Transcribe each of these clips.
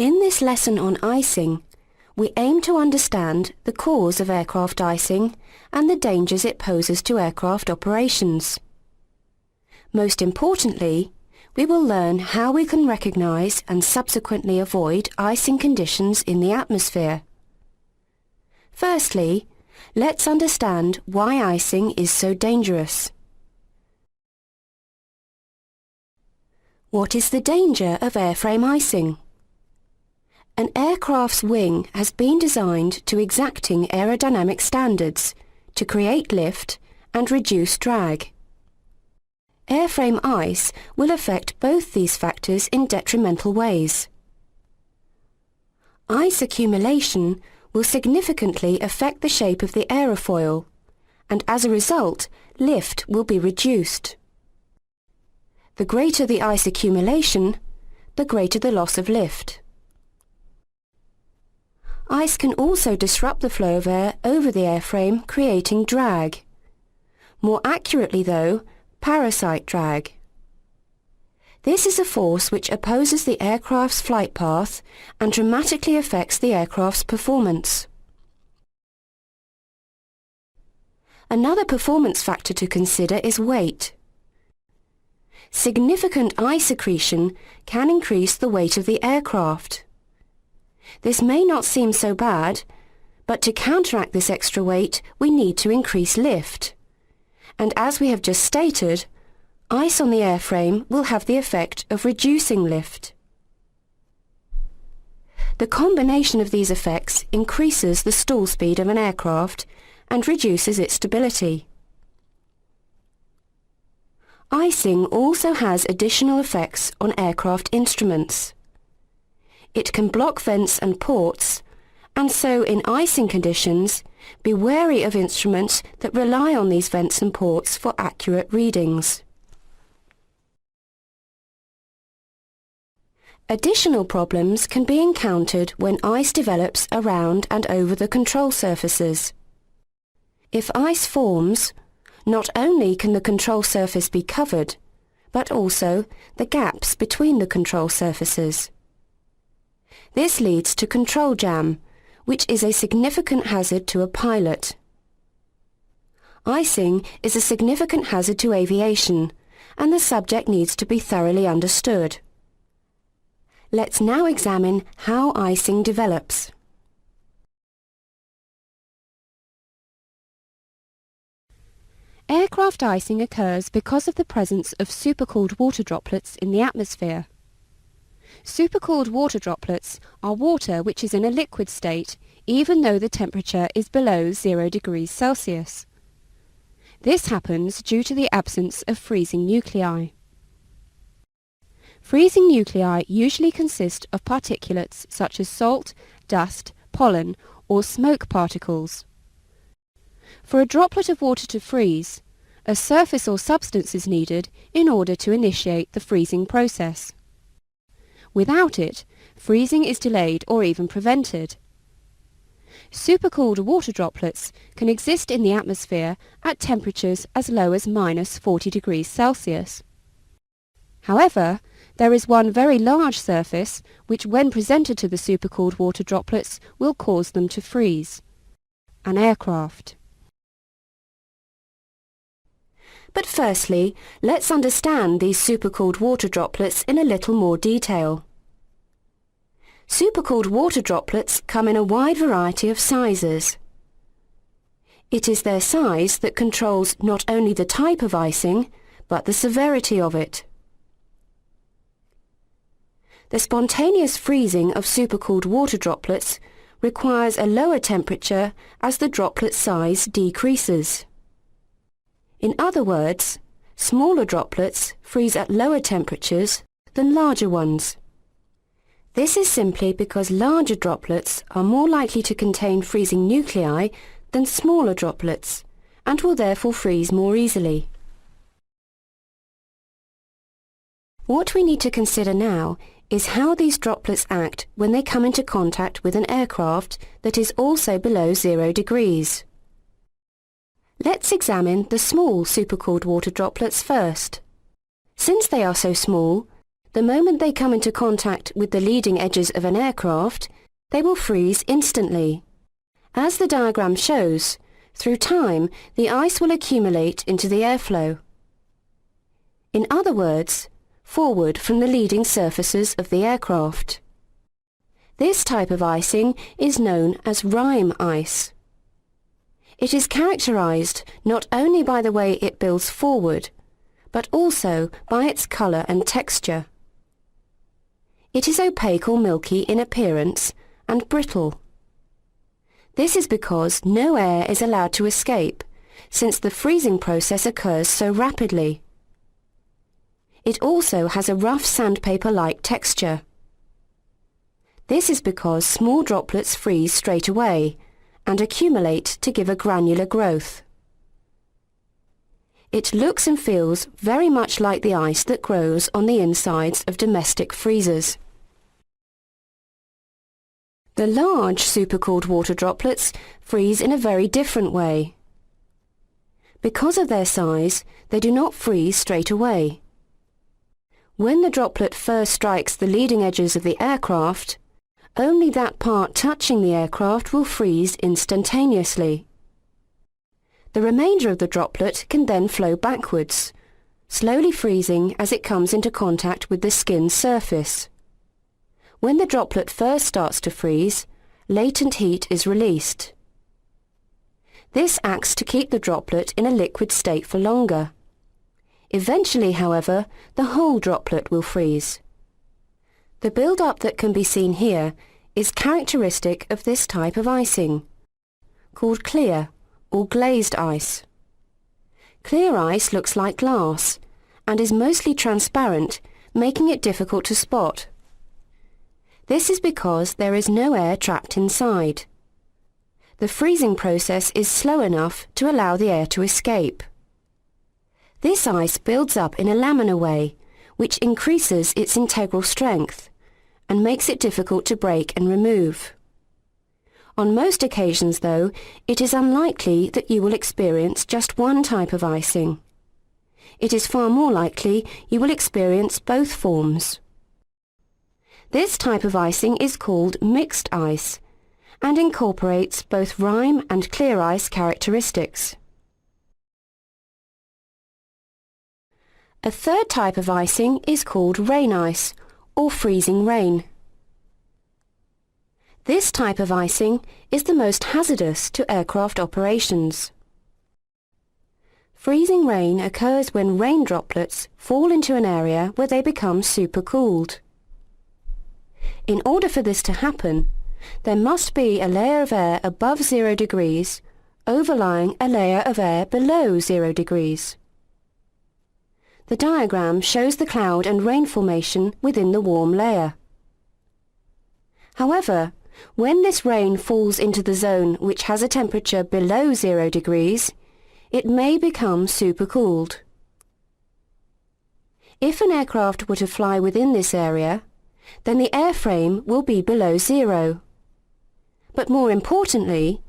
In this lesson on icing, we aim to understand the cause of aircraft icing and the dangers it poses to aircraft operations. Most importantly, we will learn how we can recognise and subsequently avoid icing conditions in the atmosphere. Firstly, let's understand why icing is so dangerous. What is the danger of airframe icing? An aircraft's wing has been designed to exacting aerodynamic standards to create lift and reduce drag. Airframe ice will affect both these factors in detrimental ways. Ice accumulation will significantly affect the shape of the aerofoil, and as a result, lift will be reduced. The greater the ice accumulation, the greater the loss of lift. Ice can also disrupt the flow of air over the airframe, creating drag. More accurately though, parasite drag. This is a force which opposes the aircraft's flight path and dramatically affects the aircraft's performance. Another performance factor to consider is weight. Significant ice accretion can increase the weight of the aircraft. This may not seem so bad, but to counteract this extra weight, we need to increase lift. And as we have just stated, ice on the airframe will have the effect of reducing lift. The combination of these effects increases the stall speed of an aircraft and reduces its stability. Icing also has additional effects on aircraft instruments. It can block vents and ports, and so in icing conditions, be wary of instruments that rely on these vents and ports for accurate readings. Additional problems can be encountered when ice develops around and over the control surfaces. If ice forms, not only can the control surface be covered, but also the gaps between the control surfaces. This leads to control jam, which is a significant hazard to a pilot. Icing is a significant hazard to aviation, and the subject needs to be thoroughly understood. Let's now examine how icing develops. Aircraft icing occurs because of the presence of supercooled water droplets in the atmosphere. Supercooled water droplets are water which is in a liquid state even though the temperature is below 0 degrees Celsius. This happens due to the absence of freezing nuclei. Freezing nuclei usually consist of particulates such as salt, dust, pollen or smoke particles. For a droplet of water to freeze, a surface or substance is needed in order to initiate the freezing process. Without it, freezing is delayed or even prevented. Supercooled water droplets can exist in the atmosphere at temperatures as low as -40 degrees Celsius. However, there is one very large surface which, when presented to the supercooled water droplets, will cause them to freeze: an aircraft. But firstly, let's understand these supercooled water droplets in a little more detail. Supercooled water droplets come in a wide variety of sizes. It is their size that controls not only the type of icing, but the severity of it. The spontaneous freezing of supercooled water droplets requires a lower temperature as the droplet size decreases. In other words, smaller droplets freeze at lower temperatures than larger ones. This is simply because larger droplets are more likely to contain freezing nuclei than smaller droplets, and will therefore freeze more easily. What we need to consider now is how these droplets act when they come into contact with an aircraft that is also below 0 degrees. Let's examine the small supercooled water droplets first. Since they are so small, The moment they come into contact with the leading edges of an aircraft, they will freeze instantly. As the diagram shows, through time the ice will accumulate into the airflow. In other words, forward from the leading surfaces of the aircraft. This type of icing is known as rime ice. It is characterized not only by the way it builds forward, but also by its color and texture. It is opaque or milky in appearance and brittle. This is because no air is allowed to escape, since the freezing process occurs so rapidly. It also has a rough sandpaper-like texture. This is because small droplets freeze straight away and accumulate to give a granular growth. It looks and feels very much like the ice that grows on the insides of domestic freezers. The large supercooled water droplets freeze in a very different way. Because of their size, they do not freeze straight away. When the droplet first strikes the leading edges of the aircraft, only that part touching the aircraft will freeze instantaneously. The remainder of the droplet can then flow backwards, slowly freezing as it comes into contact with the skin's surface. When the droplet first starts to freeze, latent heat is released. This acts to keep the droplet in a liquid state for longer. Eventually, however, the whole droplet will freeze. The build-up that can be seen here is characteristic of this type of icing, called clear or glazed ice. Clear ice looks like glass and is mostly transparent, making it difficult to spot. This is because there is no air trapped inside. The freezing process is slow enough to allow the air to escape. This ice builds up in a laminar way, which increases its integral strength and makes it difficult to break and remove. On most occasions, though, it is unlikely that you will experience just one type of icing. It is far more likely you will experience both forms. This type of icing is called mixed ice and incorporates both rime and clear ice characteristics. A third type of icing is called rain ice or freezing rain. This type of icing is the most hazardous to aircraft operations. Freezing rain occurs when rain droplets fall into an area where they become supercooled. In order for this to happen, there must be a layer of air above 0 degrees overlying a layer of air below 0 degrees. The diagram shows the cloud and rain formation within the warm layer. However, when this rain falls into the zone which has a temperature below 0 degrees, it may become supercooled. If an aircraft were to fly within this area, then the airframe will be below 0. But more importantly,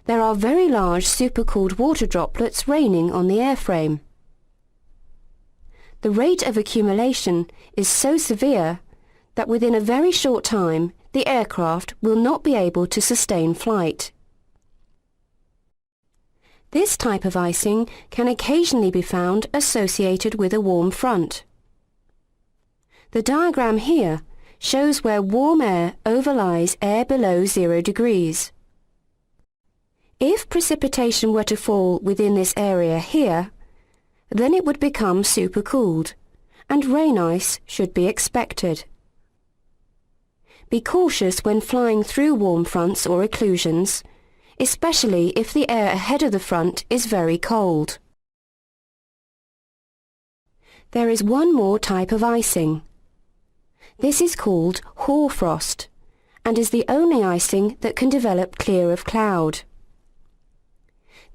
there are very large supercooled water droplets raining on the airframe. The rate of accumulation is so severe that within a very short time the aircraft will not be able to sustain flight. This type of icing can occasionally be found associated with a warm front. The diagram here shows where warm air overlies air below 0 degrees. If precipitation were to fall within this area here, then it would become supercooled, and rain ice should be expected. Be cautious when flying through warm fronts or occlusions, especially if the air ahead of the front is very cold. There is one more type of icing. This is called hoarfrost, and is the only icing that can develop clear of cloud.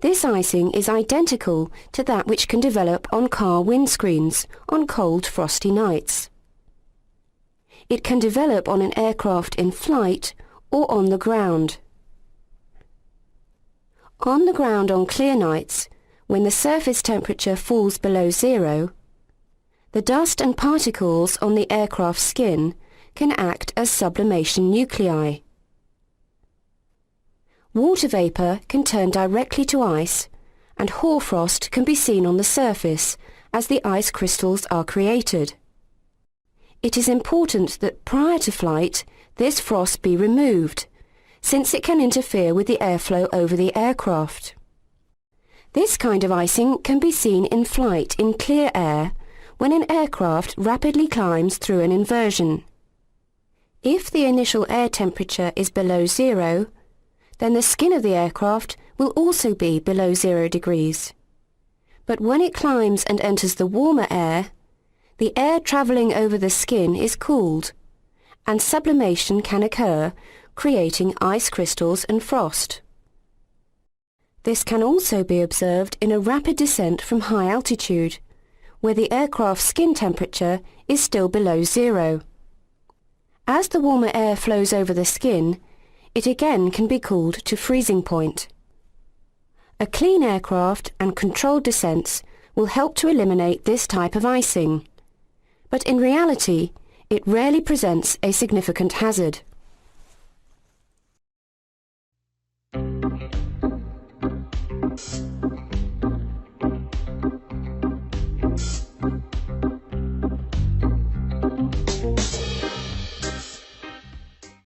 This icing is identical to that which can develop on car windscreens on cold, frosty nights. It can develop on an aircraft in flight or on the ground. On the ground on clear nights, when the surface temperature falls below 0, The dust and particles on the aircraft's skin can act as sublimation nuclei. Water vapour can turn directly to ice, and hoarfrost can be seen on the surface as the ice crystals are created. It is important that prior to flight this frost be removed, since it can interfere with the airflow over the aircraft. This kind of icing can be seen in flight in clear air when an aircraft rapidly climbs through an inversion. If the initial air temperature is below zero, then the skin of the aircraft will also be below 0 degrees. But when it climbs and enters the warmer air, the air travelling over the skin is cooled, and sublimation can occur, creating ice crystals and frost. This can also be observed in a rapid descent from high altitude, where the aircraft's skin temperature is still below 0. As the warmer air flows over the skin, it again can be cooled to freezing point. A clean aircraft and controlled descents will help to eliminate this type of icing, but in reality, it rarely presents a significant hazard.